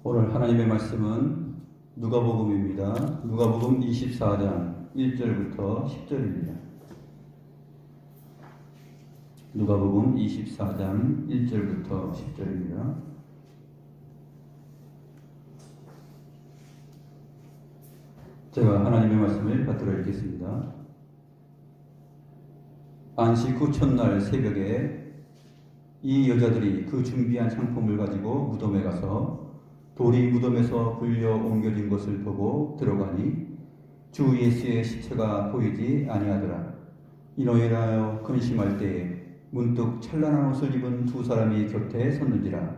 오늘 하나님의 말씀은 누가복음입니다. 누가복음 24장 1절부터 10절입니다. 누가복음 24장 1절부터 10절입니다. 제가 하나님의 말씀을 받들어 읽겠습니다. 안식 후 첫날 새벽에 이 여자들이 그 준비한 상품을 가지고 무덤에 가서 돌이 무덤에서 굴려 옮겨진 것을 보고 들어가니 주 예수의 시체가 보이지 아니하더라. 이로 인하여 근심할 때에 문득 찬란한 옷을 입은 두 사람이 곁에 섰는지라.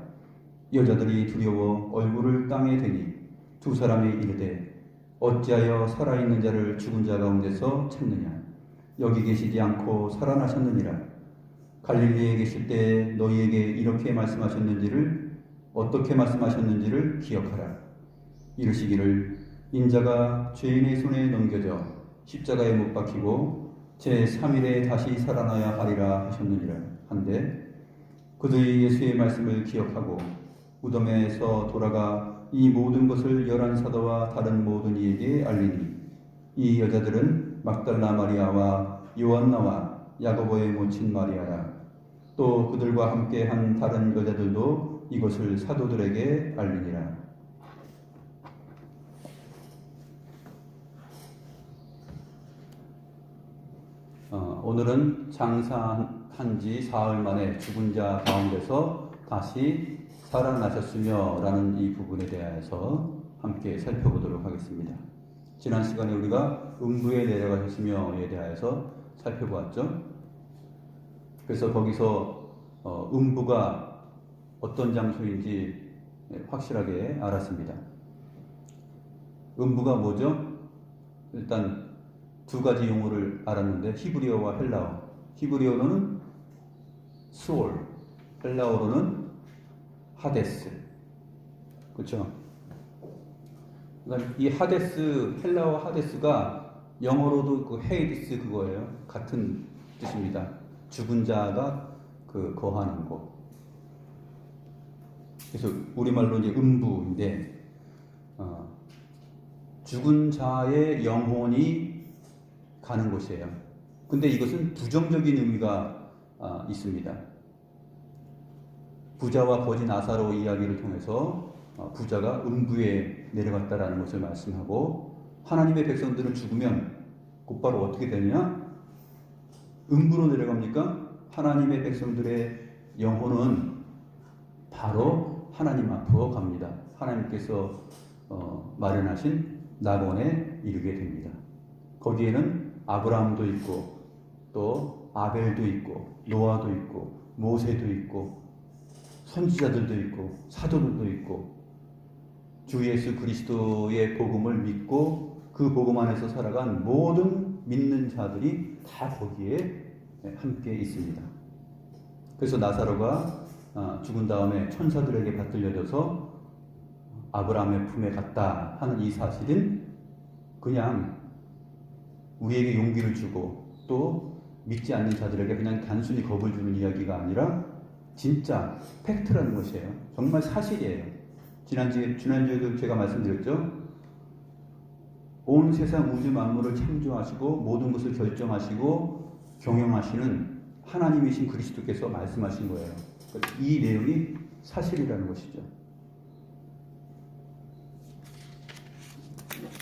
여자들이 두려워 얼굴을 땅에 대니 두 사람이 이르되 어찌하여 살아있는 자를 죽은 자 가운데서 찾느냐. 여기 계시지 않고 살아나셨느니라. 갈릴리에 계실 때 너희에게 이렇게 말씀하셨는지를 어떻게 말씀하셨는지를 기억하라. 이르시기를 인자가 죄인의 손에 넘겨져 십자가에 못 박히고 제3일에 다시 살아나야 하리라 하셨느니라 한데 그들이 예수의 말씀을 기억하고 무덤에서 돌아가 이 모든 것을 11사도와 다른 모든 이에게 알리니 이 여자들은 막달라 마리아와 요한나와 야고보의 모친 마리아라. 또 그들과 함께 한 다른 여자들도 이것을 사도들에게 알리니라. 오늘은 장사한 지 사흘 만에 죽은 자 가운데서 다시 살아나셨으며 라는 이 부분에 대해서 함께 살펴보도록 하겠습니다. 지난 시간에 우리가 음부에 내려가셨으며에 대해서 살펴보았죠. 그래서 거기서 음부가 어떤 장소인지 확실하게 알았습니다. 음부가 뭐죠? 일단 두 가지 용어를 알았는데 히브리어와 헬라어. 히브리어로는 스올, 헬라어로는 하데스. 그렇죠? 그러니까 이 하데스, 헬라어 하데스가 영어로도 그 헤이디스 그거예요. 같은 뜻입니다. 죽은 자가 그 거하는 곳. 그래서 우리말로 이제 음부인데 죽은 자의 영혼이 가는 곳이에요. 근데 이것은 부정적인 의미가 있습니다. 부자와 거지 나사로 이야기를 통해서 부자가 음부에 내려갔다라는 것을 말씀하고 하나님의 백성들은 죽으면 곧바로 어떻게 되느냐? 음부로 내려갑니까? 하나님의 백성들의 영혼은 바로 하나님 앞으로 갑니다. 하나님께서 마련하신 낙원에 이르게 됩니다. 거기에는 아브라함도 있고 또 아벨도 있고 노아도 있고 모세도 있고 선지자들도 있고 사도들도 있고 주 예수 그리스도의 복음을 믿고 그 복음 안에서 살아간 모든 믿는 자들이 다 거기에 함께 있습니다. 그래서 나사로가 죽은 다음에 천사들에게 받들려져서 아브라함의 품에 갔다 하는 이 사실은 그냥 우리에게 용기를 주고 또 믿지 않는 자들에게 그냥 단순히 겁을 주는 이야기가 아니라 진짜 팩트라는 것이에요. 정말 사실이에요. 지난주에도 제가 말씀드렸죠. 온 세상 우주 만물을 창조하시고 모든 것을 결정하시고 경영하시는 하나님이신 그리스도께서 말씀하신 거예요. 이 내용이 사실이라는 것이죠.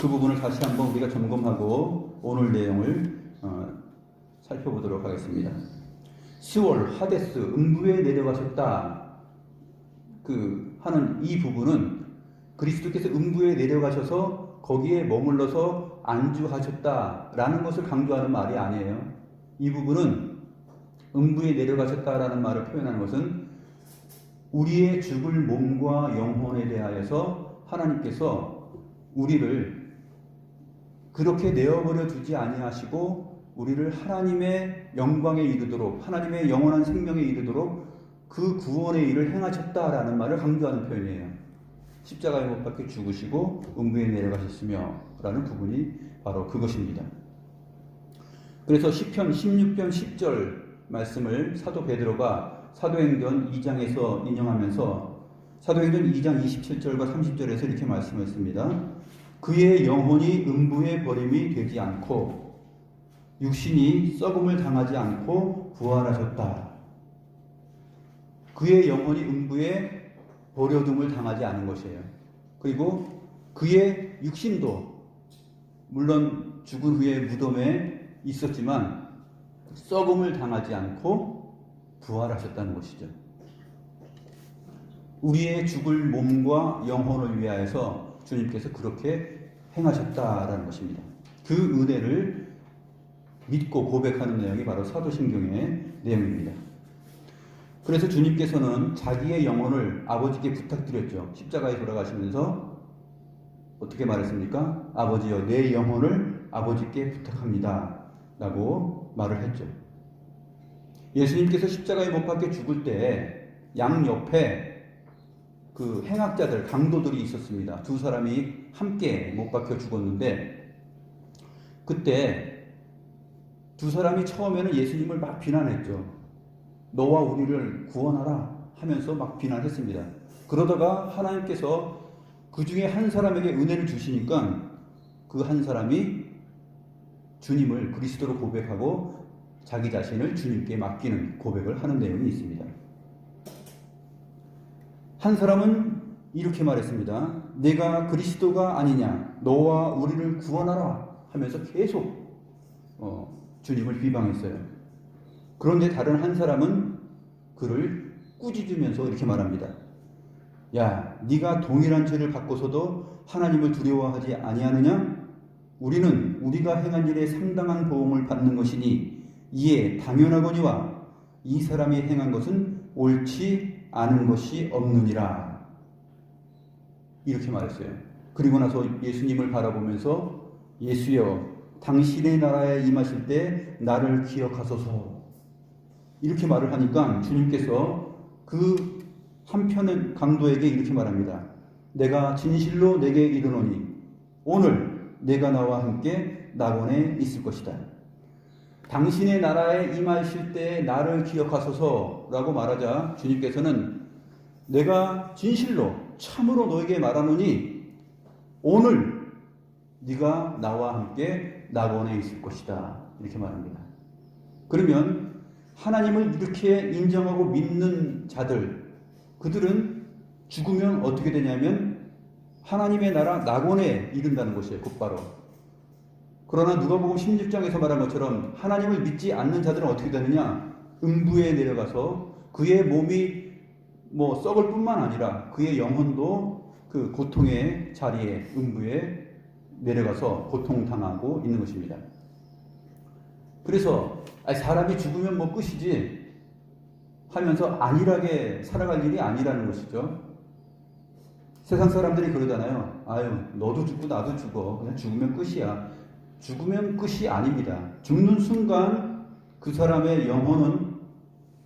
그 부분을 다시 한번 우리가 점검하고 오늘 내용을 살펴보도록 하겠습니다. 스월, 하데스, 음부에 내려가셨다 하는 이 부분은 그리스도께서 음부에 내려가셔서 거기에 머물러서 안주하셨다라는 것을 강조하는 말이 아니에요. 이 부분은 음부에 내려가셨다라는 말을 표현하는 것은 우리의 죽을 몸과 영혼에 대하여서 하나님께서 우리를 그렇게 내어버려 두지 아니하시고 우리를 하나님의 영광에 이르도록 하나님의 영원한 생명에 이르도록 그 구원의 일을 행하셨다라는 말을 강조하는 표현이에요. 십자가에 못 박혀 죽으시고 음부에 내려가셨으며 라는 부분이 바로 그것입니다. 그래서 시편 16편 10절 말씀을 사도 베드로가 사도행전 2장에서 인용하면서 사도행전 2장 27절과 30절에서 이렇게 말씀했습니다. 그의 영혼이 음부에 버림이 되지 않고 육신이 썩음을 당하지 않고 부활하셨다. 그의 영혼이 음부에 버려둠을 당하지 않은 것이에요. 그리고 그의 육신도 물론 죽은 후에 무덤에 있었지만 썩음을 당하지 않고 부활하셨다는 것이죠. 우리의 죽을 몸과 영혼을 위하여서 주님께서 그렇게 행하셨다라는 것입니다. 그 은혜를 믿고 고백하는 내용이 바로 사도신경의 내용입니다. 그래서 주님께서는 자기의 영혼을 아버지께 부탁드렸죠. 십자가에 돌아가시면서 어떻게 말했습니까? 아버지여, 내 영혼을 아버지께 부탁합니다 라고 말을 했죠. 예수님께서 십자가에 못 박혀 죽을 때 양옆에 그 행악자들, 강도들이 있었습니다. 두 사람이 함께 못 박혀 죽었는데 그때 두 사람이 처음에는 예수님을 막 비난했죠. 너와 우리를 구원하라 하면서 막 비난했습니다. 그러다가 하나님께서 그 중에 한 사람에게 은혜를 주시니까 그 한 사람이 주님을 그리스도로 고백하고 자기 자신을 주님께 맡기는 고백을 하는 내용이 있습니다. 한 사람은 이렇게 말했습니다. 내가 그리스도가 아니냐, 너와 우리를 구원하라 하면서 계속 주님을 비방했어요. 그런데 다른 한 사람은 그를 꾸짖으면서 이렇게 말합니다. 야, 네가 동일한 죄를 갖고서도 하나님을 두려워하지 아니하느냐? 우리는 우리가 행한 일에 상당한 보응을 받는 것이니 이에 당연하거니와 이 사람이 행한 것은 옳지 않은 것이 없느니라. 이렇게 말했어요. 그리고 나서 예수님을 바라보면서 예수여, 당신의 나라에 임하실 때 나를 기억하소서. 이렇게 말을 하니까 주님께서 그 한편의 강도에게 이렇게 말합니다. 내가 진실로 내게 이르노니 오늘 내가 나와 함께 낙원에 있을 것이다. 당신의 나라에 임하실 때 나를 기억하소서라고 말하자 주님께서는 내가 진실로 참으로 너에게 말하노니 오늘 네가 나와 함께 낙원에 있을 것이다. 이렇게 말합니다. 그러면 하나님을 이렇게 인정하고 믿는 자들, 그들은 죽으면 어떻게 되냐면 하나님의 나라 낙원에 이른다는 것이에요. 곧바로. 그러나 누가복음 16장에서 말한 것처럼 하나님을 믿지 않는 자들은 어떻게 되느냐? 음부에 내려가서 그의 몸이 썩을 뿐만 아니라 그의 영혼도 그 고통의 자리에 음부에 내려가서 고통당하고 있는 것입니다. 그래서 사람이 죽으면 끝이지 하면서 안일하게 살아갈 일이 아니라는 것이죠. 세상 사람들이 그러잖아요. 아유, 너도 죽고 나도 죽어. 그냥 죽으면 끝이야. 죽으면 끝이 아닙니다. 죽는 순간 그 사람의 영혼은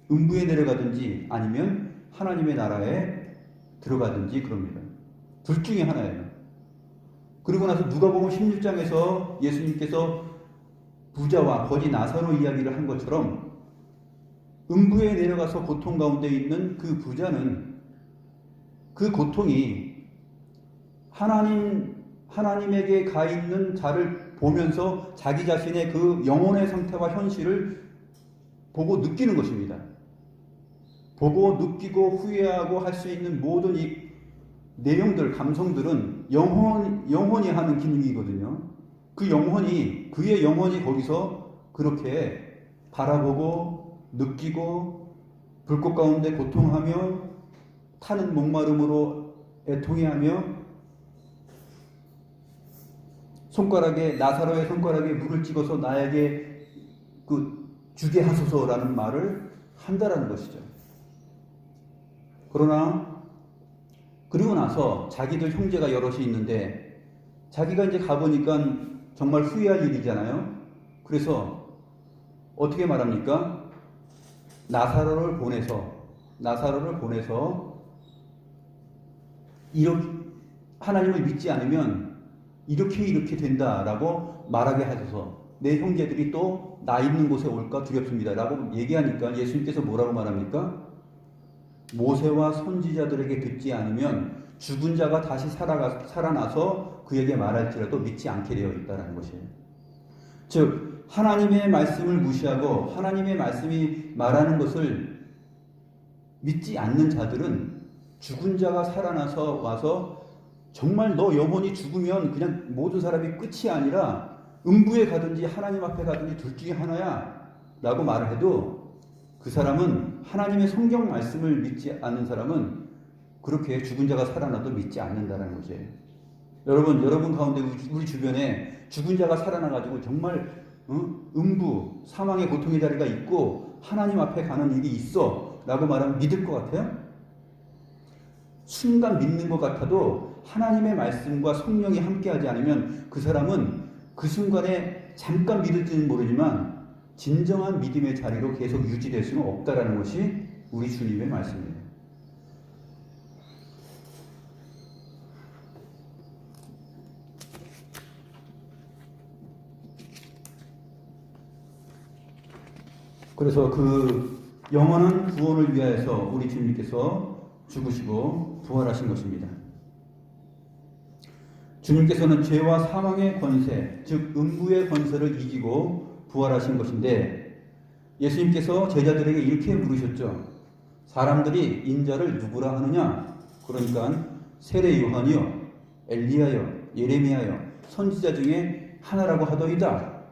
음부에 내려가든지 아니면 하나님의 나라에 들어가든지 그럽니다. 둘 중에 하나예요. 그리고 나서 누가복음 16장에서 예수님께서 부자와 거지 나사로 이야기를 한 것처럼 음부에 내려가서 고통 가운데 있는 그 부자는 그 고통이 하나님에게 가 있는 자를 보면서 자기 자신의 그 영혼의 상태와 현실을 보고 느끼는 것입니다. 보고 느끼고 후회하고 할 수 있는 모든 이 내용들, 감성들은 영혼이 하는 기능이거든요. 그의 영혼이 거기서 그렇게 바라보고 느끼고 불꽃 가운데 고통하며 타는 목마름으로 애통해하며 나사로의 손가락에 물을 찍어서 나에게 주게 하소서라는 말을 한다라는 것이죠. 그러나 그리고 나서 자기들 형제가 여럿이 있는데 자기가 이제 가보니까 정말 후회할 일이잖아요. 그래서 어떻게 말합니까? 나사로를 보내서 하나님을 믿지 않으면 이렇게 된다라고 말하게 하셔서 내 형제들이 또 나 있는 곳에 올까 두렵습니다 라고 얘기하니까 예수님께서 뭐라고 말합니까? 모세와 선지자들에게 듣지 않으면 죽은 자가 다시 살아나서 그에게 말할지라도 믿지 않게 되어 있다는 것이에요. 즉 하나님의 말씀을 무시하고 하나님의 말씀이 말하는 것을 믿지 않는 자들은 죽은 자가 살아나서 와서 정말 너 영혼이 죽으면 그냥 모든 사람이 끝이 아니라 음부에 가든지 하나님 앞에 가든지 둘 중에 하나야 라고 말을 해도 그 사람은 하나님의 성경 말씀을 믿지 않는 사람은 그렇게 죽은 자가 살아나도 믿지 않는다는 거죠. 여러분 가운데 우리 주변에 죽은 자가 살아나가지고 정말 음부 사망의 고통의 자리가 있고 하나님 앞에 가는 일이 있어 라고 말하면 믿을 것 같아요? 순간 믿는 것 같아도 하나님의 말씀과 성령이 함께하지 않으면 그 사람은 그 순간에 잠깐 믿을지는 모르지만 진정한 믿음의 자리로 계속 유지될 수는 없다라는 것이 우리 주님의 말씀입니다. 그래서 그 영원한 구원을 위하여서 우리 주님께서 죽으시고 부활하신 것입니다. 주님께서는 죄와 사망의 권세, 즉 음부의 권세를 이기고 부활하신 것인데 예수님께서 제자들에게 이렇게 물으셨죠. 사람들이 인자를 누구라 하느냐? 그러니까 세례 요한이요, 엘리야요, 예레미야요, 선지자 중에 하나라고 하더이다.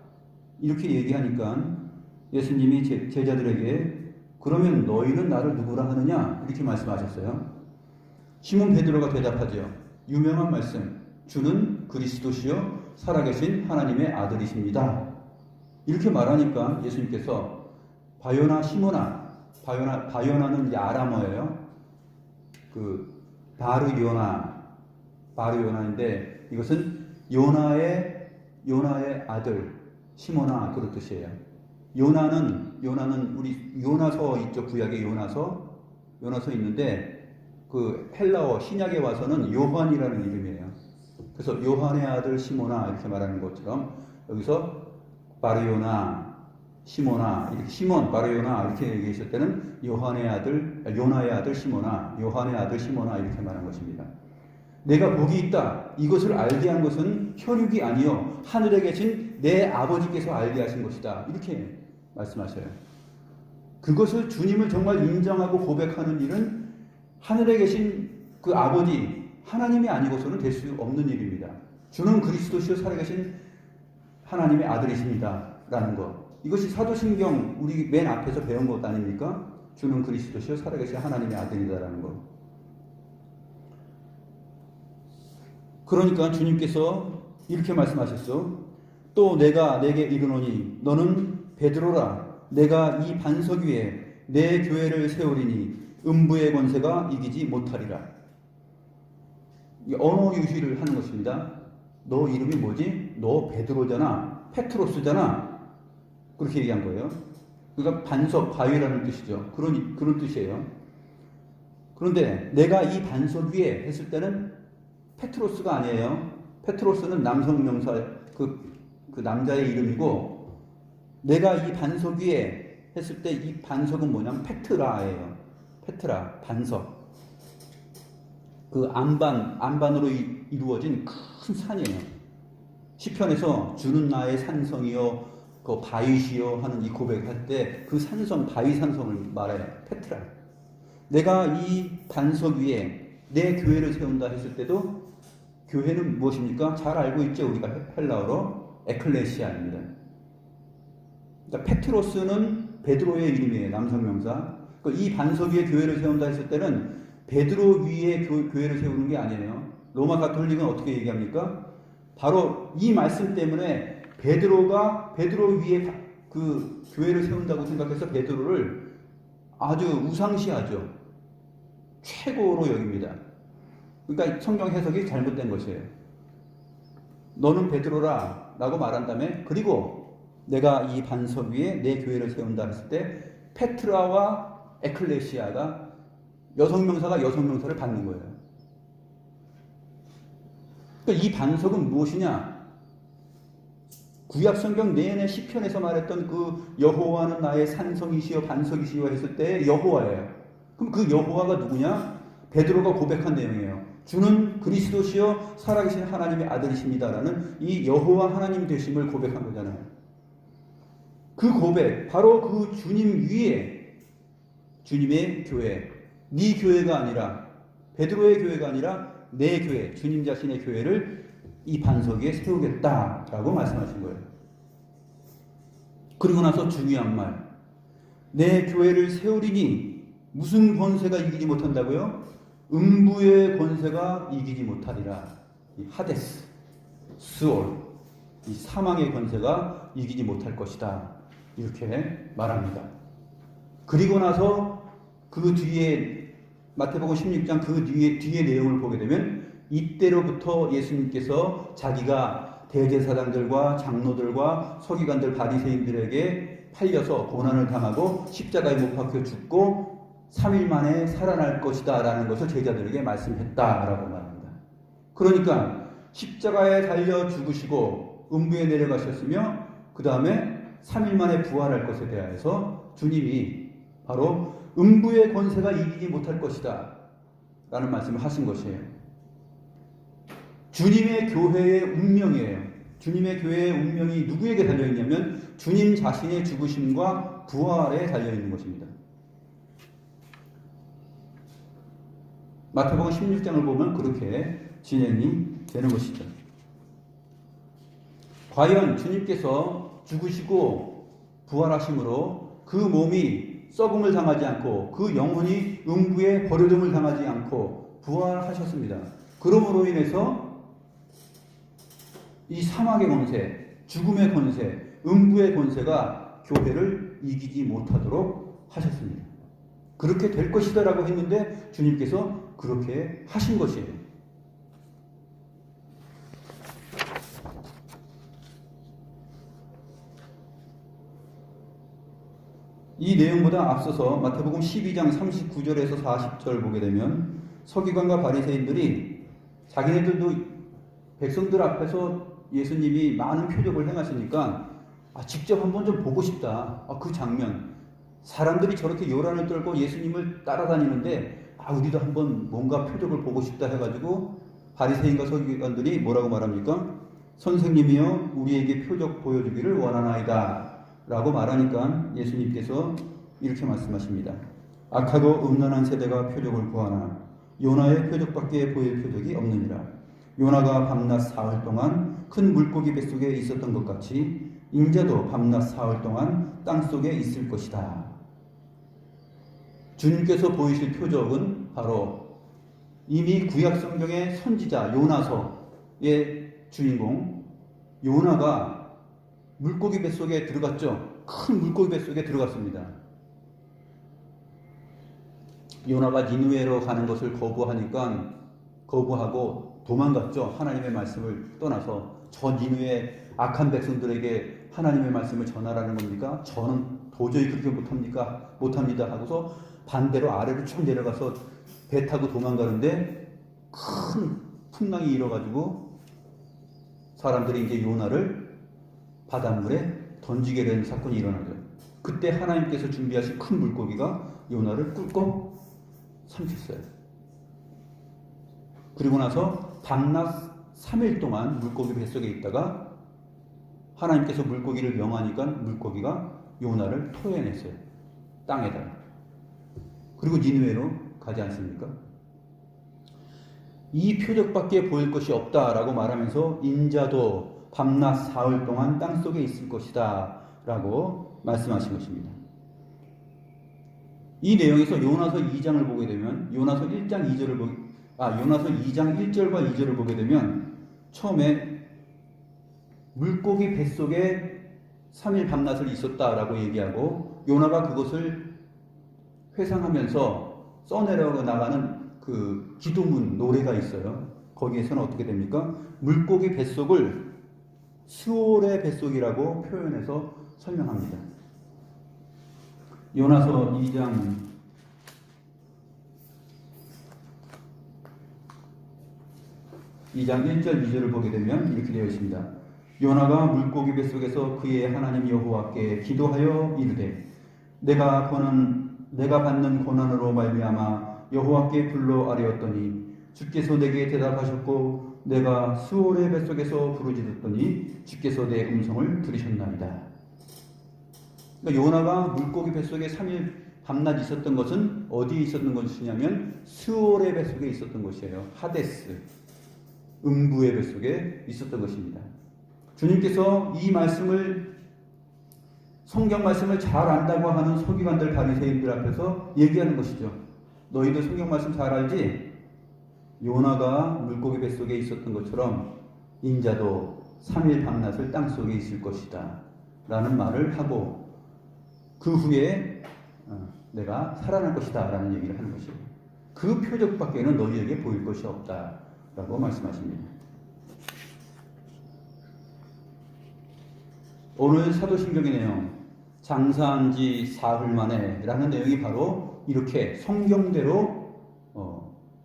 이렇게 얘기하니까 예수님이 제자들에게 그러면 너희는 나를 누구라 하느냐? 이렇게 말씀하셨어요. 시몬 베드로가 대답하죠. 유명한 말씀. 주는 그리스도시요 살아계신 하나님의 아들이십니다. 이렇게 말하니까 예수님께서 바요나 시몬아, 바요나는 이제 아람어예요. 그 바르요나인데 이것은 요나의 아들 시몬아 그런 뜻이에요. 요나는 우리 요나서 있죠. 구약의 요나서 있는데 그 헬라어 신약에 와서는 요한이라는 이름이에요. 그래서 요한의 아들 시몬아 이렇게 말하는 것처럼 여기서 바르요나 시몬아 이렇게 시몬 바르요나 이렇게 얘기했을 때는 요나의 아들 시몬아 요한의 아들 시몬아 이렇게 말하는 것입니다. 내가 복이 있다 이것을 알게 한 것은 혈육이 아니요 하늘에 계신 내 아버지께서 알게 하신 것이다 이렇게 말씀하셔요. 그것을 주님을 정말 인정하고 고백하는 일은 하늘에 계신 그 아버지 하나님이 아니고서는 될 수 없는 일입니다. 주는 그리스도시요 살아계신 하나님의 아들이십니다. 라는 것. 이것이 사도신경 우리 맨 앞에서 배운 것 아닙니까? 주는 그리스도시요 살아계신 하나님의 아들이다라는 것. 그러니까 주님께서 이렇게 말씀하셨어. 또 내가 내게 이르노니 너는 베드로라. 내가 이 반석 위에 내 교회를 세우리니 음부의 권세가 이기지 못하리라. 언어 유희를 하는 것입니다. 너 이름이 뭐지? 너 베드로잖아. 페트로스잖아. 그렇게 얘기한 거예요. 그러니까 반석, 바위라는 뜻이죠. 그런 뜻이에요. 그런데 내가 이 반석 위에 했을 때는 페트로스가 아니에요. 페트로스는 남성 명사, 그 남자의 이름이고 내가 이 반석 위에 했을 때 이 반석은 뭐냐면 페트라예요. 페트라, 반석. 그 안반으로 이루어진 큰 산이에요. 시편에서 주는 나의 산성이요, 그 바위시요 하는 이 고백할 때 그 산성, 바위 산성을 말해요. 페트라. 내가 이 반석 위에 내 교회를 세운다 했을 때도 교회는 무엇입니까? 잘 알고 있죠. 우리가 헬라어로 에클레시아입니다. 그러니까 페트로스는 베드로의 이름이에요. 남성명사. 이 반석 위에 교회를 세운다 했을 때는 베드로 위에 교회를 세우는 게 아니에요. 로마 가톨릭은 어떻게 얘기합니까? 바로 이 말씀 때문에 베드로 위에 그 교회를 세운다고 생각해서 베드로를 아주 우상시하죠. 최고로 여깁니다. 그러니까 성경 해석이 잘못된 것이에요. 너는 베드로라 라고 말한 다음에 그리고 내가 이 반석 위에 내 교회를 세운다 했을 때 페트라와 에클레시아가 여성명사가 여성명사를 받는 거예요. 그러니까 이 반석은 무엇이냐? 구약 성경 내내 시편에서 말했던 그 여호와는 나의 산성이시여 반석이시여 했을 때 여호와예요. 그럼 그 여호와가 누구냐? 베드로가 고백한 내용이에요. 주는 그리스도시요 살아계신 하나님의 아들이십니다라는 이 여호와 하나님 되심을 고백한 거잖아요. 그 고백, 바로 그 주님 위에 주님의 교회, 네 교회가 아니라 베드로의 교회가 아니라 내 교회, 주님 자신의 교회를 이 반석 위에 세우겠다라고 말씀하신 거예요. 그리고 나서 중요한 말, 내 교회를 세우리니 무슨 권세가 이기지 못한다고요? 음부의 권세가 이기지 못하리라. 이 하데스, 스올, 이 사망의 권세가 이기지 못할 것이다. 이렇게 말합니다. 그리고 나서 그 뒤에 마태복음 16장 그 뒤에 내용을 보게 되면 이때로부터 예수님께서 자기가 대제사장들과 장로들과 서기관들 바리새인들에게 팔려서 고난을 당하고 십자가에 못 박혀 죽고 3일 만에 살아날 것이다 라는 것을 제자들에게 말씀했다라고 말합니다. 그러니까 십자가에 달려 죽으시고 음부에 내려가셨으며 그 다음에 3일 만에 부활할 것에 대하여서 주님이 바로 음부의 권세가 이기지 못할 것이다 라는 말씀을 하신 것이에요. 주님의 교회의 운명이에요. 주님의 교회의 운명이 누구에게 달려있냐면 주님 자신의 죽으심과 부활에 달려있는 것입니다. 마태복음 16장을 보면 그렇게 진행이 되는 것이죠. 과연 주님께서 죽으시고 부활하심으로 그 몸이 썩음을 당하지 않고 그 영혼이 음부에 버려둠을 당하지 않고 부활하셨습니다. 그러므로 인해서 이 사막의 권세, 죽음의 권세, 음부의 권세가 교회를 이기지 못하도록 하셨습니다. 그렇게 될 것이다 라고 했는데 주님께서 그렇게 하신 것이에요. 이 내용보다 앞서서 마태복음 12장 39절에서 40절 보게 되면 서기관과 바리새인들이 자기네들도 백성들 앞에서 예수님이 많은 표적을 행하시니까 직접 한번 좀 보고 싶다. 그 장면. 사람들이 저렇게 요란을 떨고 예수님을 따라다니는데 우리도 한번 뭔가 표적을 보고 싶다 해가지고 바리새인과 서기관들이 뭐라고 말합니까? 선생님이여 우리에게 표적 보여주기를 원하나이다 라고 말하니까 예수님께서 이렇게 말씀하십니다. 악하고 음란한 세대가 표적을 구하나 요나의 표적밖에 보일 표적이 없느니라. 요나가 밤낮 사흘 동안 큰 물고기 뱃속에 있었던 것 같이 인자도 밤낮 사흘 동안 땅속에 있을 것이다. 주님께서 보이실 표적은 바로 이미 구약성경의 선지자 요나서의 주인공 요나가 물고기 뱃속에 들어갔죠. 큰 물고기 뱃속에 들어갔습니다. 요나가 니느웨로 가는 것을 거부하고 도망갔죠. 하나님의 말씀을 떠나서 저 니느웨 악한 백성들에게 하나님의 말씀을 전하라는 겁니까? 저는 도저히 그렇게 못합니다 하고서 반대로 아래로 쭉 내려가서 배 타고 도망가는데 큰 풍랑이 일어가지고 사람들이 이제 요나를 바닷물에 던지게 되는 사건이 일어나죠. 그때 하나님께서 준비하신 큰 물고기가 요나를 꿀꺽 삼켰어요. 그리고 나서 밤낮 3일 동안 물고기 뱃속에 있다가 하나님께서 물고기를 명하니까 물고기가 요나를 토해냈어요. 땅에다가. 그리고 니느웨로 가지 않습니까? 이 표적밖에 보일 것이 없다라고 말하면서 인자도 밤낮 사흘 동안 땅속에 있을 것이다 라고 말씀하신 것입니다. 이 내용에서 요나서 2장을 보게 되면 요나서 2장 1절과 2절을 보게 되면 처음에 물고기 뱃속에 3일 밤낮을 있었다라고 얘기하고 요나가 그것을 회상하면서 써내려 나가는 그 기도문 노래가 있어요. 거기에서는 어떻게 됩니까? 물고기 뱃속을 스올의 뱃속이라고 표현해서 설명합니다. 요나서 2장 1절 2절을 보게 되면 이렇게 되어 있습니다. 요나가 물고기 뱃속에서 그의 하나님 여호와께 기도하여 이르되 내가 거는 내가 받는 고난으로 말미암아 여호와께 불러 아뢰었더니 주께서 내게 대답하셨고 내가 수월의 뱃속에서 부르짖었더니 주께서 내 음성을 들으셨나이다. 그러니까 요나가 물고기 뱃속에 3일 밤낮 있었던 것은 어디에 있었던 것이냐면 스올의 뱃속에 있었던 것이에요. 하데스, 음부의 뱃속에 있었던 것입니다. 주님께서 이 말씀을, 성경 말씀을 잘 안다고 하는 서기관들, 바리새인들 앞에서 얘기하는 것이죠. 너희들 성경 말씀 잘 알지? 요나가 물고기 뱃속에 있었던 것처럼 인자도 3일 밤낮을 땅속에 있을 것이다 라는 말을 하고 그 후에 내가 살아날 것이다 라는 얘기를 하는 것이에요. 그 표적밖에는 너희에게 보일 것이 없다 라고 말씀하십니다. 오늘 사도신경의 내용, 장사한 지 사흘 만에 라는 내용이 바로 이렇게 성경대로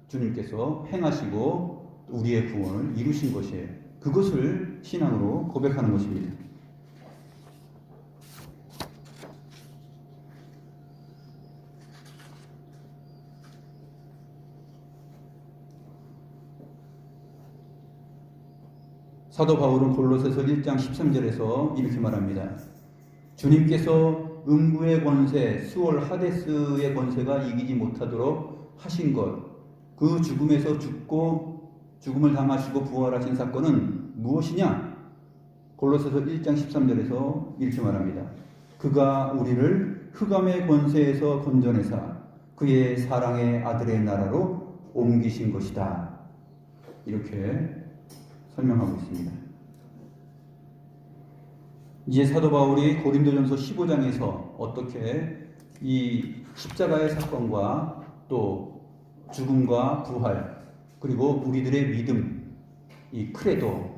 주님께서 행하시고 우리의 구원을 이루신 것이에요. 그것을 신앙으로 고백하는 것입니다. 사도 바울은 골로새서 1장 13절에서 이렇게 말합니다. 주님께서 음부의 권세, 수월 하데스의 권세가 이기지 못하도록 하신 것, 그 죽음에서 죽고 죽음을 당하시고 부활하신 사건은 무엇이냐? 골로새서 1장 13절에서 이렇게 말합니다. 그가 우리를 흑암의 권세에서 건져내사 그의 사랑의 아들의 나라로 옮기신 것이다. 이렇게 설명하고 있습니다. 이제 사도 바울이 고린도전서 15장에서 어떻게 이 십자가의 사건과 또 죽음과 부활 그리고 우리들의 믿음, 이 크레도,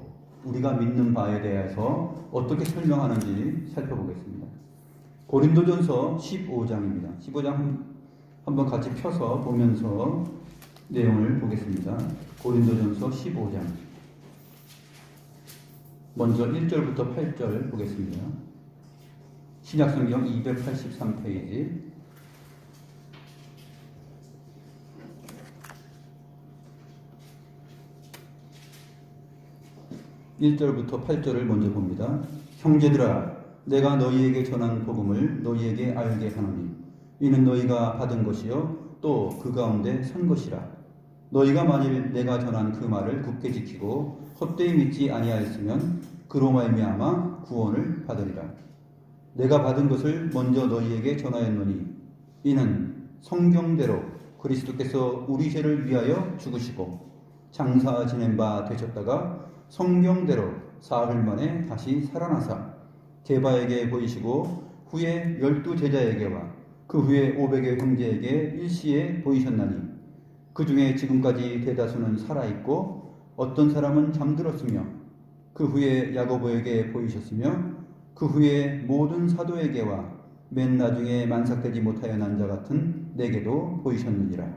우리가 믿는 바에 대해서 어떻게 설명하는지 살펴보겠습니다. 고린도전서 15장입니다. 15장 한번 같이 펴서 보면서 내용을 보겠습니다. 고린도전서 15장 먼저 1절부터 8절 보겠습니다. 신약성경 283페이지. (1절부터) 8절을 먼저 봅니다. 형제들아, 내가 너희에게 전한 복음을 너희에게 알게 하노니 이는 너희가 받은 것이요 또 그 가운데 선 것이라. 너희가 만일 내가 전한 그 말을 굳게 지키고 헛되이 믿지 아니하였으면 그로 말미암아 구원을 받으리라. 내가 받은 것을 먼저 너희에게 전하였노니 이는 성경대로 그리스도께서 우리 죄를 위하여 죽으시고 장사 지낸 바 되셨다가 성경대로 사흘 만에 다시 살아나사 게바에게 보이시고 후에 12 제자에게와 그 후에 500의 형제에게 일시에 보이셨나니 그 중에 지금까지 대다수는 살아있고 어떤 사람은 잠들었으며 그 후에 야고보에게 보이셨으며 그 후에 모든 사도에게와 맨 나중에 만삭되지 못하여 난 자 같은 내게도 보이셨느니라.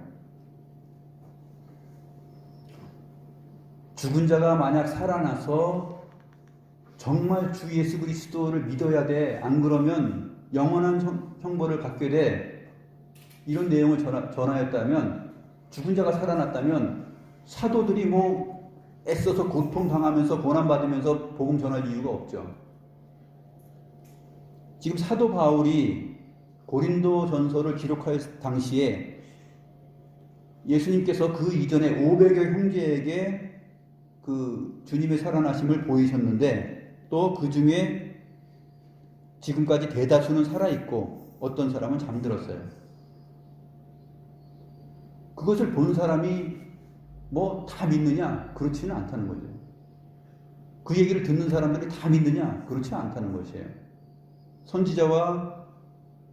죽은 자가 만약 살아나서 정말 주 예수 그리스도를 믿어야 돼, 안 그러면 영원한 형벌을 받게 돼, 이런 내용을 전하였다면, 죽은 자가 살아났다면 사도들이 애써서 고통당하면서 고난받으면서 복음 전할 이유가 없죠. 지금 사도 바울이 고린도 전서를 기록할 당시에 예수님께서 그 이전에 500여 형제에게 그 주님의 살아나심을 보이셨는데 또 그 중에 지금까지 대다수는 살아있고 어떤 사람은 잠들었어요. 그것을 본 사람이 다 믿느냐? 그렇지는 않다는 거죠. 그 얘기를 듣는 사람들이 다 믿느냐? 그렇지 않다는 것이에요. 선지자와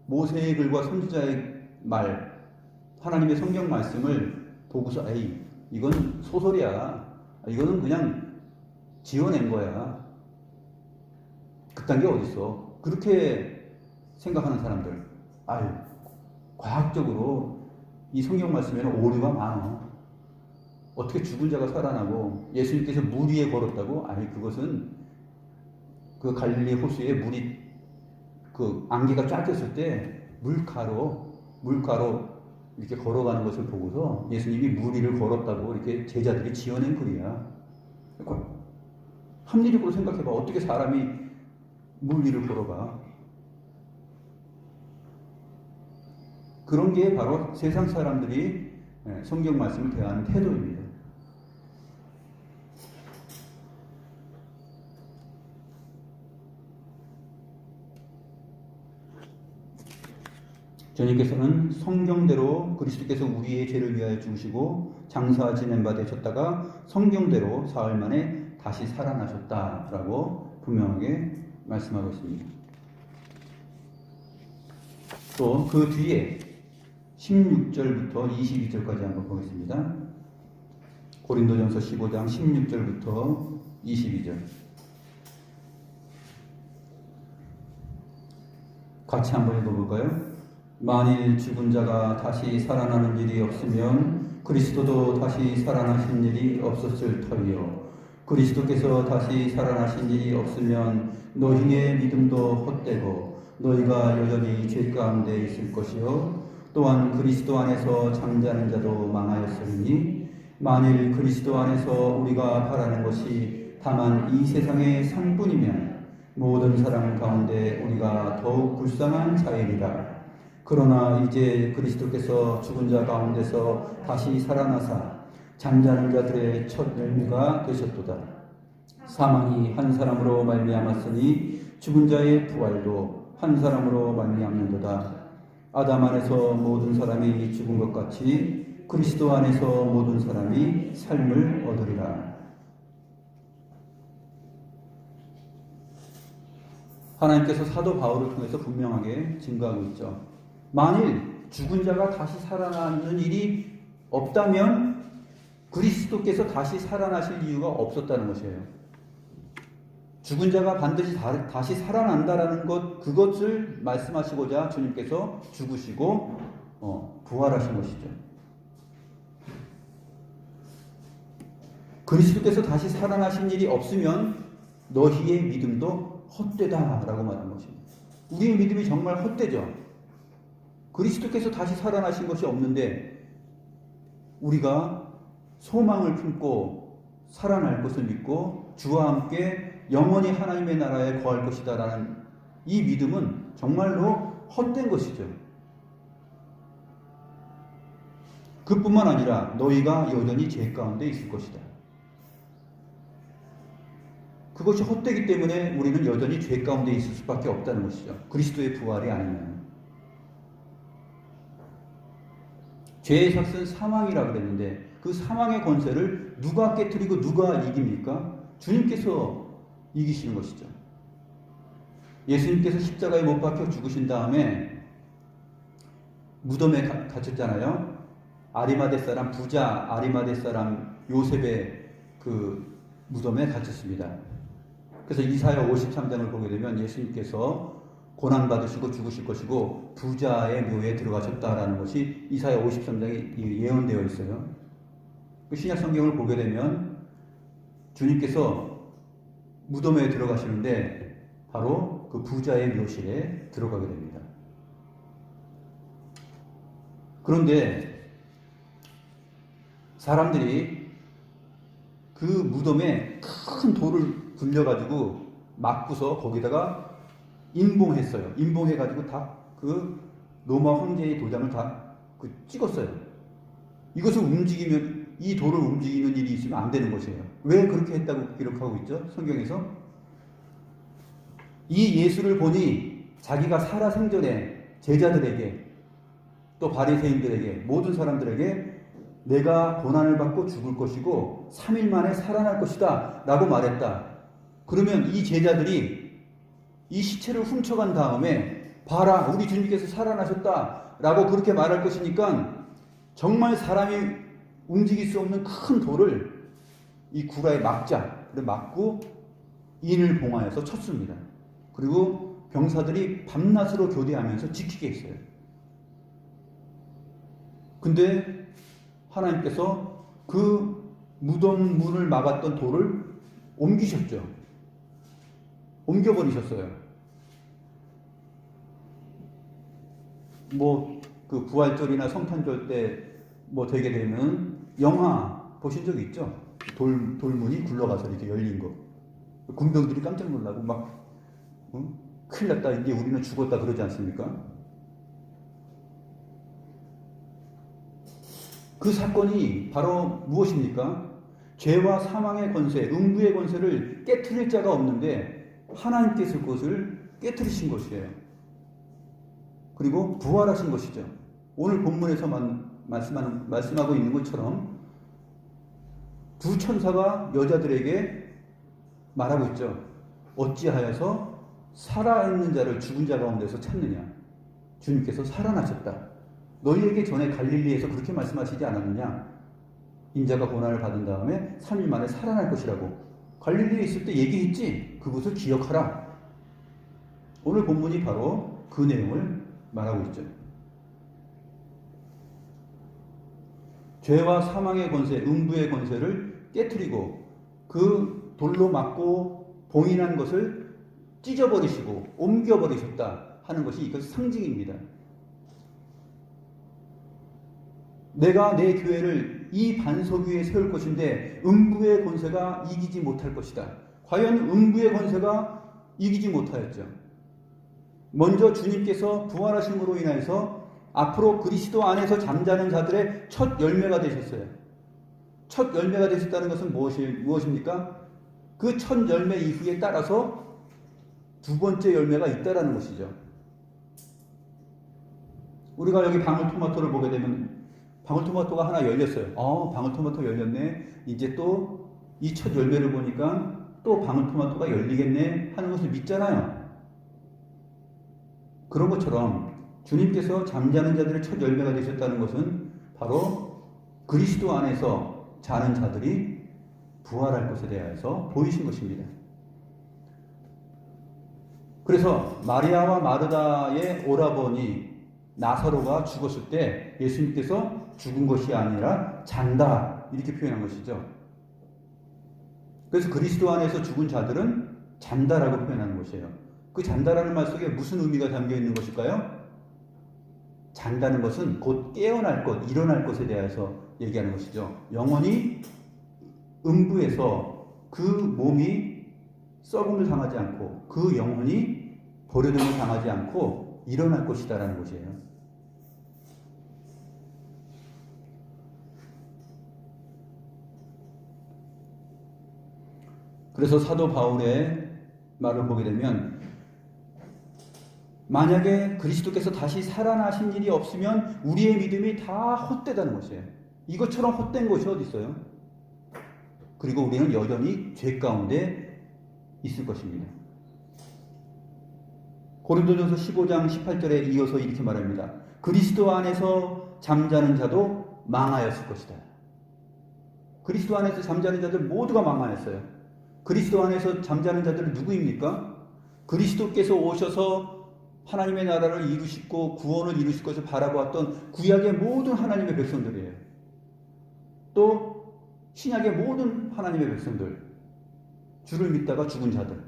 모세의 글과 선지자의 말, 하나님의 성경 말씀을 보고서 이건 소설이야. 이거는 그냥 지어낸 거야. 그딴 게 어딨어. 그렇게 생각하는 사람들. 과학적으로 이 성경 말씀에는 오류가 많아. 어떻게 죽은 자가 살아나고 예수님께서 물 위에 걸었다고? 그것은 그 갈릴리 호수에 물이 그 안개가 쫙 꼈을 때 물가로 물가로 이렇게 걸어가는 것을 보고서 예수님이 물 위를 걸었다고 이렇게 제자들이 지어낸 글이야. 그러니까 합리적으로 생각해봐. 어떻게 사람이 물 위를 걸어가? 그런 게 바로 세상 사람들이 성경 말씀을 대하는 태도입니다. 주님께서는 성경대로 그리스도께서 우리의 죄를 위하여 죽으시고 장사 지낸 바 되셨다가 성경대로 사흘 만에 다시 살아나셨다라고 분명하게 말씀하고 있습니다. 또 그 뒤에 16절부터 22절까지 한번 보겠습니다. 고린도전서 15장 16절부터 22절 같이 한번 읽어볼까요? 만일 죽은 자가 다시 살아나는 일이 없으면 그리스도도 다시 살아나신 일이 없었을 터이요. 그리스도께서 다시 살아나신 일이 없으면 너희의 믿음도 헛되고 너희가 여전히 죄 가운데 있을 것이요. 또한 그리스도 안에서 잠자는 자도 많아졌으니 만일 그리스도 안에서 우리가 바라는 것이 다만 이 세상의 상뿐이면 모든 사람 가운데 우리가 더욱 불쌍한 자이리라. 그러나 이제 그리스도께서 죽은 자 가운데서 다시 살아나사 잠자는 자들의 첫 열매가 되셨도다. 사망이 한 사람으로 말미암았으니 죽은 자의 부활도 한 사람으로 말미암는도다. 아담 안에서 모든 사람이 죽은 것 같이 그리스도 안에서 모든 사람이 삶을 얻으리라. 하나님께서 사도 바울을 통해서 분명하게 증거하고 있죠. 만일 죽은 자가 다시 살아나는 일이 없다면 그리스도께서 다시 살아나실 이유가 없었다는 것이에요. 죽은 자가 반드시 다시 살아난다라는 것, 그것을 말씀하시고자 주님께서 죽으시고 부활하신 것이죠. 그리스도께서 다시 살아나신 일이 없으면 너희의 믿음도 헛되다라고 말한 것입니다. 우리의 믿음이 정말 헛되죠. 그리스도께서 다시 살아나신 것이 없는데 우리가 소망을 품고 살아날 것을 믿고 주와 함께 영원히 하나님의 나라에 거할 것이다 라는 이 믿음은 정말로 헛된 것이죠. 그뿐만 아니라 너희가 여전히 죄 가운데 있을 것이다. 그것이 헛되기 때문에 우리는 여전히 죄 가운데 있을 수밖에 없다는 것이죠. 그리스도의 부활이 아니면. 죄의 삭은 사망이라고 그랬는데 그 사망의 권세를 누가 깨뜨리고 누가 이깁니까? 주님께서 이기시는 것이죠. 예수님께서 십자가에 못 박혀 죽으신 다음에 무덤에 갇혔잖아요. 아리마대 사람 부자 아리마대 사람 요셉의 그 무덤에 갇혔습니다. 그래서 이사야 53장을 보게 되면 예수님께서 고난받으시고 죽으실 것이고 부자의 묘에 들어가셨다라는 것이 이사야 53장에 예언되어 있어요. 그 신약 성경을 보게 되면 주님께서 무덤에 들어가시는데 바로 그 부자의 묘실에 들어가게 됩니다. 그런데 사람들이 그 무덤에 큰 돌을 굴려가지고 막고서 거기다가 인봉했어요. 인봉해가지고 다 그 로마 황제의 도장을 다 찍었어요. 이것을 움직이면, 이 돌을 움직이는 일이 있으면 안 되는 것이에요. 왜 그렇게 했다고 기록하고 있죠? 성경에서. 이 예수를 보니 자기가 살아생전에 제자들에게 또 바리새인들에게 모든 사람들에게 내가 고난을 받고 죽을 것이고 3일 만에 살아날 것이다 라고 말했다. 그러면 이 제자들이 이 시체를 훔쳐간 다음에 봐라 우리 주님께서 살아나셨다 라고 그렇게 말할 것이니까 정말 사람이 움직일 수 없는 큰 돌을 이 구라에 막자. 그래 막고 인을 봉하여서 쳤습니다. 그리고 병사들이 밤낮으로 교대하면서 지키게 했어요. 근데 하나님께서 그 무덤 문을 막았던 돌을 옮기셨죠. 옮겨버리셨어요. 그 부활절이나 성탄절 때 뭐 되게 되면 영화 보신 적 있죠? 돌문이 굴러가서 이렇게 열린 거. 군병들이 깜짝 놀라고 막 큰일 났다, 이제 우리는 죽었다 그러지 않습니까? 그 사건이 바로 무엇입니까? 죄와 사망의 권세, 음부의 권세를 깨트릴 자가 없는데 하나님께서 그것을 깨트리신 것이에요. 그리고 부활하신 것이죠. 오늘 본문에서 말씀하고 있는 것처럼 두 천사가 여자들에게 말하고 있죠. 어찌하여서 살아있는 자를 죽은 자 가운데서 찾느냐? 주님께서 살아나셨다. 너희에게 전에 갈릴리에서 그렇게 말씀하시지 않았느냐? 인자가 고난을 받은 다음에 3일 만에 살아날 것이라고. 갈릴리에 있을 때 얘기했지? 그것을 기억하라. 오늘 본문이 바로 그 내용을 말하고 있죠. 죄와 사망의 권세, 음부의 권세를 깨트리고 그 돌로 맞고 봉인한 것을 찢어버리시고 옮겨버리셨다 하는 것이 이것 상징입니다. 내가 내 교회를 이 반석 위에 세울 것인데 음부의 권세가 이기지 못할 것이다. 과연 음부의 권세가 이기지 못하였죠. 먼저 주님께서 부활하심으로 인해서 앞으로 그리스도 안에서 잠자는 자들의 첫 열매가 되셨어요. 첫 열매가 되셨다는 것은 무엇입니까? 그 첫 열매 이후에 따라서 두 번째 열매가 있다라는 것이죠. 우리가 여기 방울토마토를 보게 되면 방울토마토가 하나 열렸어요. 방울토마토 열렸네. 이제 또 이 첫 열매를 보니까 또 방울토마토가 열리겠네 하는 것을 믿잖아요. 그런 것처럼 주님께서 잠자는 자들의 첫 열매가 되셨다는 것은 바로 그리스도 안에서 자는 자들이 부활할 것에 대해서 보이신 것입니다. 그래서 마리아와 마르다의 오라버니 나사로가 죽었을 때 예수님께서 죽은 것이 아니라 잔다 이렇게 표현한 것이죠. 그래서 그리스도 안에서 죽은 자들은 잔다라고 표현하는 것이에요. 그 잔다라는 말 속에 무슨 의미가 담겨 있는 것일까요? 잔다는 것은 곧 깨어날 것, 일어날 것에 대해서 얘기하는 것이죠. 영원히 음부에서 그 몸이 썩음을 당하지 않고 그 영혼이 버려짐을 당하지 않고 일어날 것이다라는 것이에요. 그래서 사도 바울의 말을 보게 되면 만약에 그리스도께서 다시 살아나신 일이 없으면 우리의 믿음이 다 헛되다는 것이에요. 이것처럼 헛된 것이 어디 있어요? 그리고 우리는 여전히 죄 가운데 있을 것입니다. 고린도전서 15장 18절에 이어서 이렇게 말합니다. 그리스도 안에서 잠자는 자도 망하였을 것이다. 그리스도 안에서 잠자는 자들 모두가 망하였어요. 그리스도 안에서 잠자는 자들은 누구입니까? 그리스도께서 오셔서 하나님의 나라를 이루시고 구원을 이루실 것을 바라보았던 구약의 모든 하나님의 백성들이에요. 또 신약의 모든 하나님의 백성들, 주를 믿다가 죽은 자들,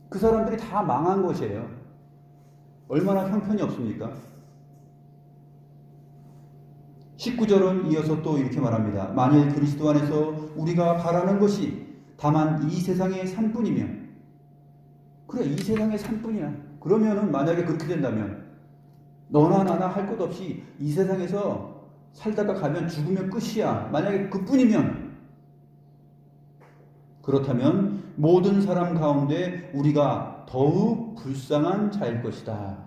그 사람들이 다 망한 것이에요. 얼마나 형편이 없습니까? 19절은 이어서 또 이렇게 말합니다. 만일 그리스도 안에서 우리가 바라는 것이 다만 이 세상의 산뿐이면, 그래 이 세상의 산뿐이야. 그러면은 만약에 그렇게 된다면 너나 나나 할 것 없이 이 세상에서 살다가 가면 죽으면 끝이야. 만약에 그뿐이면, 그렇다면 모든 사람 가운데 우리가 더욱 불쌍한 자일 것이다.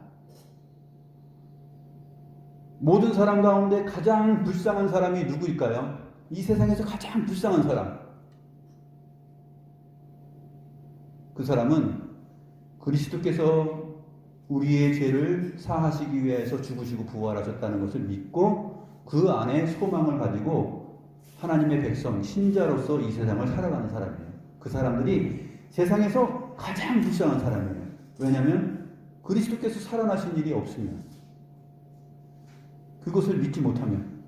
모든 사람 가운데 가장 불쌍한 사람이 누구일까요? 이 세상에서 가장 불쌍한 사람. 그 사람은 그리스도께서 우리의 죄를 사하시기 위해서 죽으시고 부활하셨다는 것을 믿고 그 안에 소망을 가지고 하나님의 백성, 신자로서 이 세상을 살아가는 사람이에요. 그 사람들이 세상에서 가장 불쌍한 사람이에요. 왜냐하면 그리스도께서 살아나신 일이 없으면, 그것을 믿지 못하면.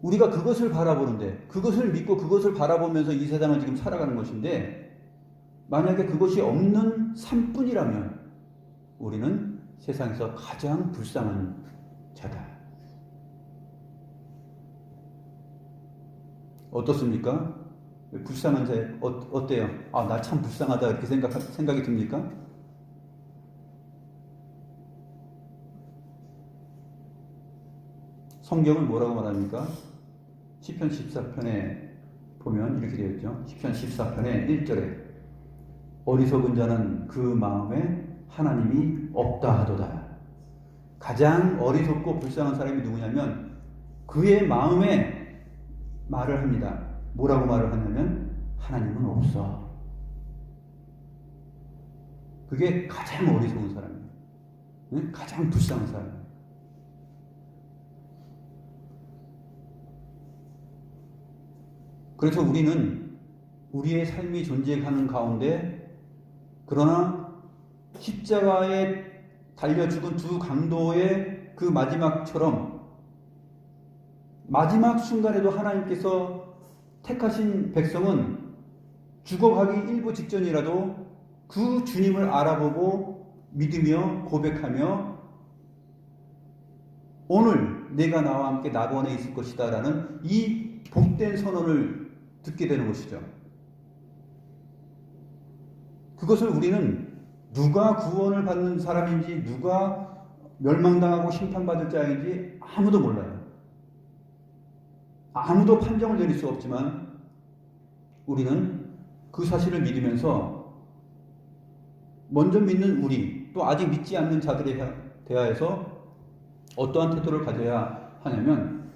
우리가 그것을 바라보는데, 그것을 믿고 그것을 바라보면서 이 세상을 지금 살아가는 것인데, 만약에 그것이 없는 삶뿐이라면 우리는 세상에서 가장 불쌍한 자다. 어떻습니까? 불쌍한 자 어때요? 아, 나 참 불쌍하다 이렇게 생각이 듭니까? 성경은 뭐라고 말합니까? 시편 14편에 보면 이렇게 되어 있죠. 시편 14편의 1절에 어리석은 자는 그 마음에 하나님이 없다 하도다. 가장 어리석고 불쌍한 사람이 누구냐면 그의 마음에 말을 합니다. 뭐라고 말을 하냐면 하나님은 없어. 그게 가장 어리석은 사람이에요. 가장 불쌍한 사람이에요. 그래서 우리는 우리의 삶이 존재하는 가운데 그러나 십자가에 달려 죽은 두 강도의 그 마지막처럼 마지막 순간에도 하나님께서 택하신 백성은 죽어가기 일부 직전이라도 그 주님을 알아보고 믿으며 고백하며 오늘 내가 나와 함께 낙원에 있을 것이다 라는 이 복된 선언을 듣게 되는 것이죠. 그것을 우리는 누가 구원을 받는 사람인지 누가 멸망당하고 심판받을 자인지 아무도 몰라요. 아무도 판정을 내릴 수 없지만 우리는 그 사실을 믿으면서 먼저 믿는 우리 또 아직 믿지 않는 자들에 대하여서 어떠한 태도를 가져야 하냐면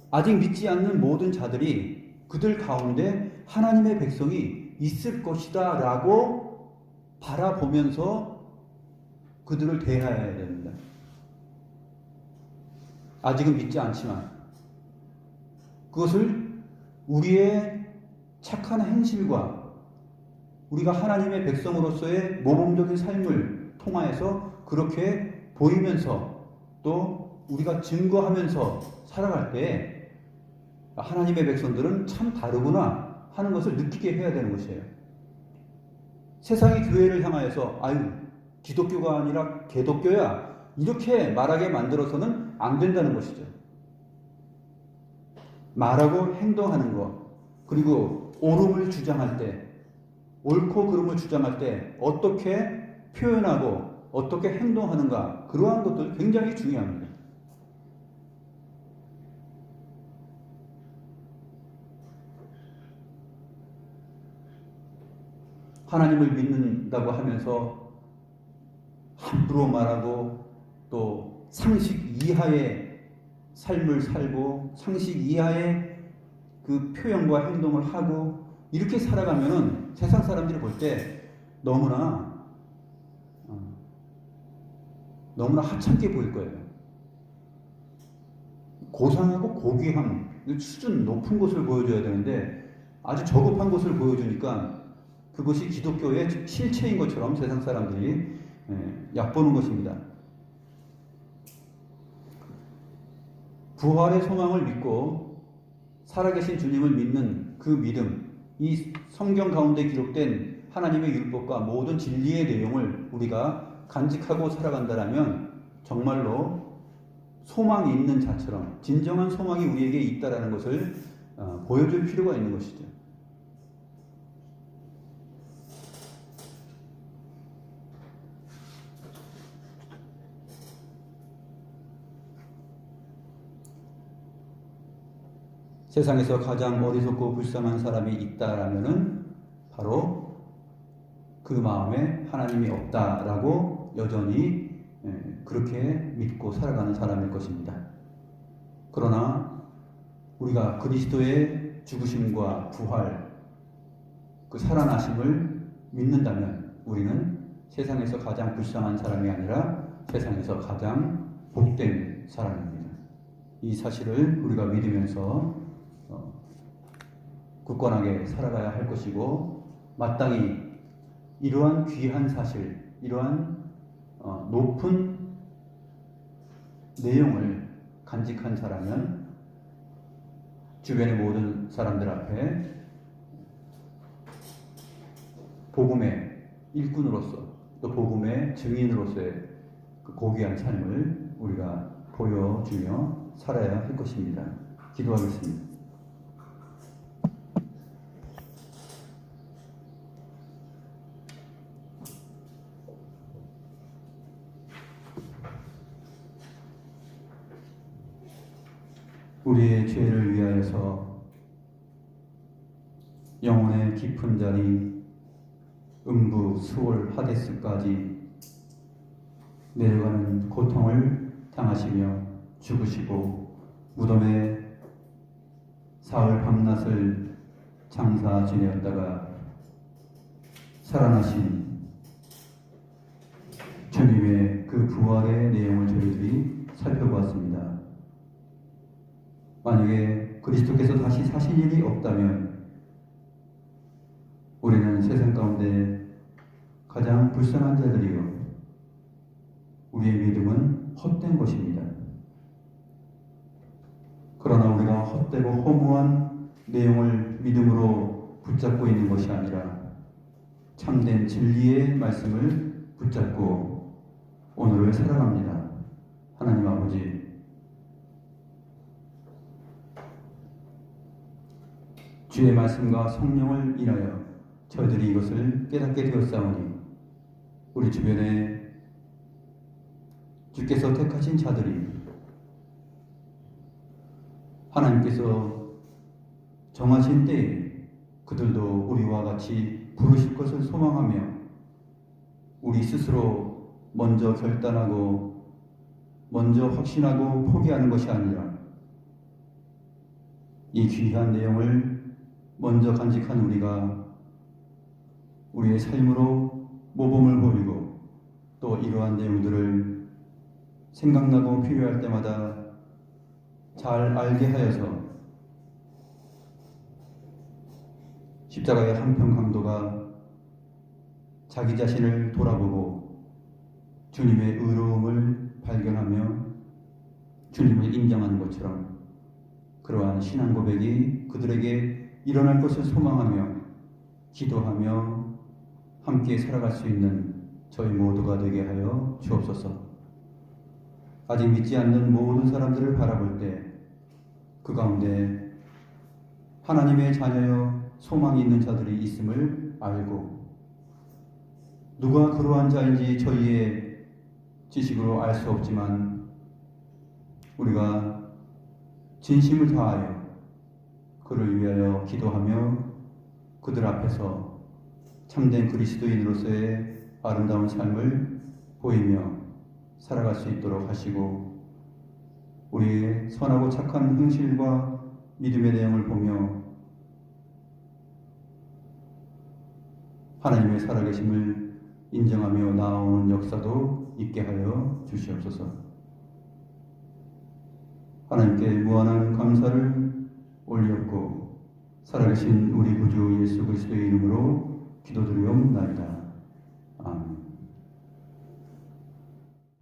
아직 믿지 않는 모든 자들이 그들 가운데 하나님의 백성이 있을 것이다 라고 바라보면서 그들을 대해야 됩니다. 아직은 믿지 않지만 그것을 우리의 착한 행실과 우리가 하나님의 백성으로서의 모범적인 삶을 통하여서 그렇게 보이면서 또 우리가 증거하면서 살아갈 때 하나님의 백성들은 참 다르구나 하는 것을 느끼게 해야 되는 것이에요. 세상이 교회를 향하여서 아유 기독교가 아니라 개독교야 이렇게 말하게 만들어서는 안 된다는 것이죠. 말하고 행동하는 것 그리고 옳음을 주장할 때 옳고 그름을 주장할 때 어떻게 표현하고 어떻게 행동하는가 그러한 것들 굉장히 중요합니다. 하나님을 믿는다고 하면서 함부로 말하고 또 상식 이하의 삶을 살고 상식 이하의 그 표현과 행동을 하고 이렇게 살아가면은 세상 사람들이 볼 때 너무나 하찮게 보일 거예요. 고상하고 고귀한 수준 높은 것을 보여줘야 되는데 아주 저급한 것을 보여주니까 그것이 기독교의 실체인 것처럼 세상 사람들이 얕보는 것입니다. 부활의 소망을 믿고 살아계신 주님을 믿는 그 믿음, 이 성경 가운데 기록된 하나님의 율법과 모든 진리의 내용을 우리가 간직하고 살아간다면 정말로 소망이 있는 자처럼 진정한 소망이 우리에게 있다라는 것을 보여줄 필요가 있는 것이죠. 세상에서 가장 어리석고 불쌍한 사람이 있다라면은 바로 그 마음에 하나님이 없다라고 여전히 그렇게 믿고 살아가는 사람일 것입니다. 그러나 우리가 그리스도의 죽으심과 부활, 그 살아나심을 믿는다면 우리는 세상에서 가장 불쌍한 사람이 아니라 세상에서 가장 복된 사람입니다. 이 사실을 우리가 믿으면서 굳건하게 살아가야 할 것이고 마땅히 이러한 귀한 사실, 이러한 높은 내용을 간직한 자라면 주변의 모든 사람들 앞에 복음의 일꾼으로서 또 복음의 증인으로서의 그 고귀한 삶을 우리가 보여주며 살아야 할 것입니다. 기도하겠습니다. 우리의 죄를 위하여서 영혼의 깊은 자리 음부 수월 하데스까지 내려가는 고통을 당하시며 죽으시고 무덤에 사흘 밤낮을 장사 지내었다가 살아나신 주님의 그 부활의 내용을 저희들이 살펴보았습니다. 만약에 그리스도께서 다시 사신 일이 없다면 우리는 세상 가운데 가장 불쌍한 자들이요 우리의 믿음은 헛된 것입니다. 그러나 우리가 헛되고 허무한 내용을 믿음으로 붙잡고 있는 것이 아니라 참된 진리의 말씀을 붙잡고 오늘을 살아갑니다. 하나님 아버지, 주의 말씀과 성령을 인하여 저희들이 이것을 깨닫게 되었사오니 우리 주변에 주께서 택하신 자들이 하나님께서 정하신 때에 그들도 우리와 같이 부르실 것을 소망하며 우리 스스로 먼저 결단하고 먼저 확신하고 포기하는 것이 아니라 이 귀한 내용을 먼저 간직한 우리가 우리의 삶으로 모범을 보이고 또 이러한 내용들을 생각나고 필요할 때마다 잘 알게 하여서 십자가의 한편 강도가 자기 자신을 돌아보고 주님의 의로움을 발견하며 주님을 인정하는 것처럼 그러한 신앙 고백이 그들에게 일어날 것을 소망하며 기도하며 함께 살아갈 수 있는 저희 모두가 되게 하여 주옵소서. 아직 믿지 않는 모든 사람들을 바라볼 때 그 가운데 하나님의 자녀여 소망이 있는 자들이 있음을 알고 누가 그러한 자인지 저희의 지식으로 알 수 없지만 우리가 진심을 다하여 그를 위하여 기도하며 그들 앞에서 참된 그리스도인으로서의 아름다운 삶을 보이며 살아갈 수 있도록 하시고 우리의 선하고 착한 행실과 믿음의 내용을 보며 하나님의 살아계심을 인정하며 나아오는 역사도 있게 하여 주시옵소서. 하나님께 무한한 감사를 올렸고 살아계신 우리 구주 예수 그리스도의 이름으로 기도드리옵나이다. 아멘.